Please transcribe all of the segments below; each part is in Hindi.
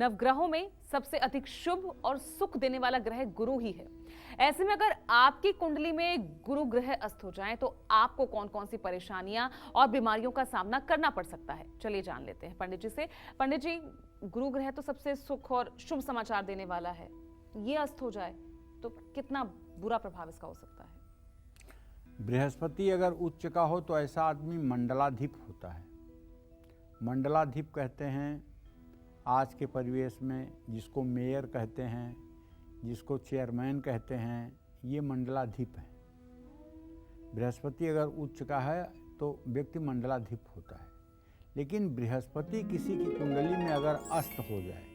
नवग्रहों में सबसे अधिक शुभ और सुख देने वाला ग्रह गुरु ही है। ऐसे में अगर आपकी कुंडली में गुरु ग्रह अस्त हो जाए तो आपको कौन कौन सी परेशानियां और बीमारियों का सामना करना पड़ सकता है, चलिए जान लेते हैं पंडित जी से। पंडित जी, गुरु ग्रह तो सबसे सुख और शुभ समाचार देने वाला है, ये अस्त हो जाए तो कितना बुरा प्रभाव इसका हो सकता है? बृहस्पति अगर उच्च का हो तो ऐसा आदमी मंडलाधिप होता है। मंडलाधिप कहते हैं आज के परिवेश में, जिसको मेयर कहते हैं, जिसको चेयरमैन कहते हैं, ये मंडलाधिप है। बृहस्पति अगर उच्च का है तो व्यक्ति मंडलाधिप होता है। लेकिन बृहस्पति किसी की कुंडली में अगर अस्त हो जाए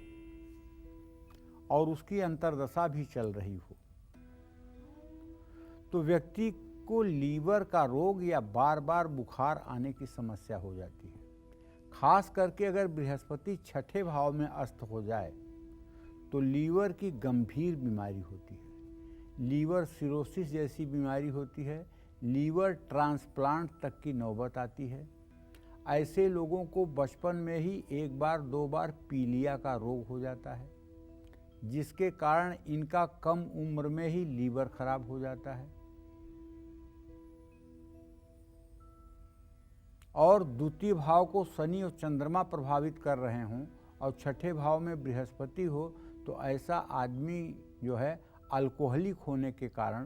और उसकी अंतर्दशा भी चल रही हो तो व्यक्ति को लीवर का रोग या बार बार बुखार आने की समस्या हो जाती है। खास करके अगर बृहस्पति छठे भाव में अस्त हो जाए तो लीवर की गंभीर बीमारी होती है। लीवर सिरोसिस जैसी बीमारी होती है, लीवर ट्रांसप्लांट तक की नौबत आती है। ऐसे लोगों को बचपन में ही एक बार दो बार पीलिया का रोग हो जाता है, जिसके कारण इनका कम उम्र में ही लीवर खराब हो जाता है। और द्वितीय भाव को शनि और चंद्रमा प्रभावित कर रहे हों और छठे भाव में बृहस्पति हो तो ऐसा आदमी जो है अल्कोहलिक होने के कारण,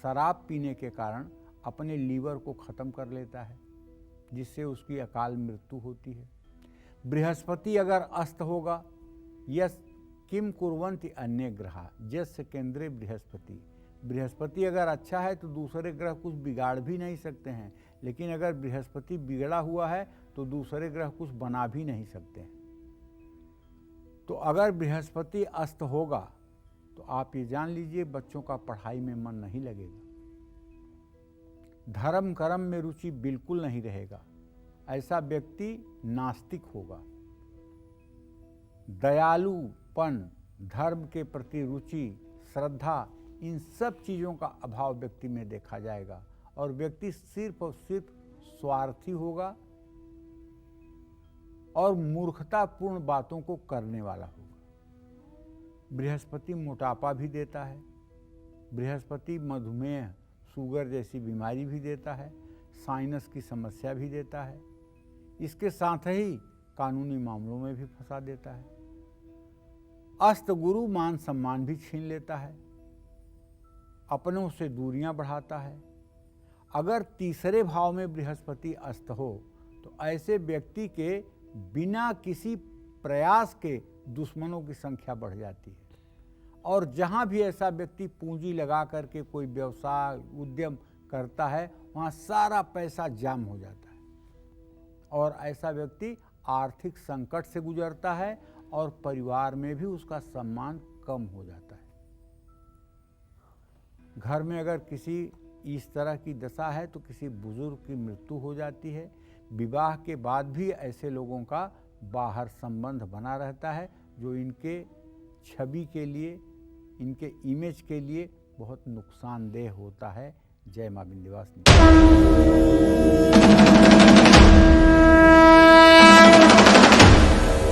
शराब पीने के कारण अपने लीवर को ख़त्म कर लेता है, जिससे उसकी अकाल मृत्यु होती है। बृहस्पति अगर अस्त होगा, यस किम कुर्वन्ति अन्य ग्रह यस्य केंद्रे बृहस्पति। बृहस्पति अगर अच्छा है तो दूसरे ग्रह कुछ बिगाड़ भी नहीं सकते हैं, लेकिन अगर बृहस्पति बिगड़ा हुआ है तो दूसरे ग्रह कुछ बना भी नहीं सकते हैं। तो अगर बृहस्पति अस्त होगा तो आप ये जान लीजिए बच्चों का पढ़ाई में मन नहीं लगेगा, धर्म कर्म में रुचि बिल्कुल नहीं रहेगा। ऐसा व्यक्ति नास्तिक होगा। दयालुपन, धर्म के प्रति रुचि, श्रद्धा, इन सब चीज़ों का अभाव व्यक्ति में देखा जाएगा और व्यक्ति सिर्फ और सिर्फ स्वार्थी होगा और मूर्खतापूर्ण बातों को करने वाला होगा। बृहस्पति मोटापा भी देता है, बृहस्पति मधुमेह, शुगर जैसी बीमारी भी देता है, साइनस की समस्या भी देता है। इसके साथ ही कानूनी मामलों में भी फंसा देता है। अस्त गुरु मान सम्मान भी छीन लेता है, अपनों से दूरियां बढ़ाता है। अगर तीसरे भाव में बृहस्पति अस्त हो तो ऐसे व्यक्ति के बिना किसी प्रयास के दुश्मनों की संख्या बढ़ जाती है और जहां भी ऐसा व्यक्ति पूंजी लगा करके कोई व्यवसाय उद्यम करता है वहां सारा पैसा जाम हो जाता है और ऐसा व्यक्ति आर्थिक संकट से गुजरता है और परिवार में भी उसका सम्मान कम हो जाता है। घर में अगर किसी इस तरह की दशा है तो किसी बुजुर्ग की मृत्यु हो जाती है। विवाह के बाद भी ऐसे लोगों का बाहर संबंध बना रहता है, जो इनके छवि के लिए, इनके इमेज के लिए बहुत नुकसानदेह होता है। जय मां विंध्यवासिनी।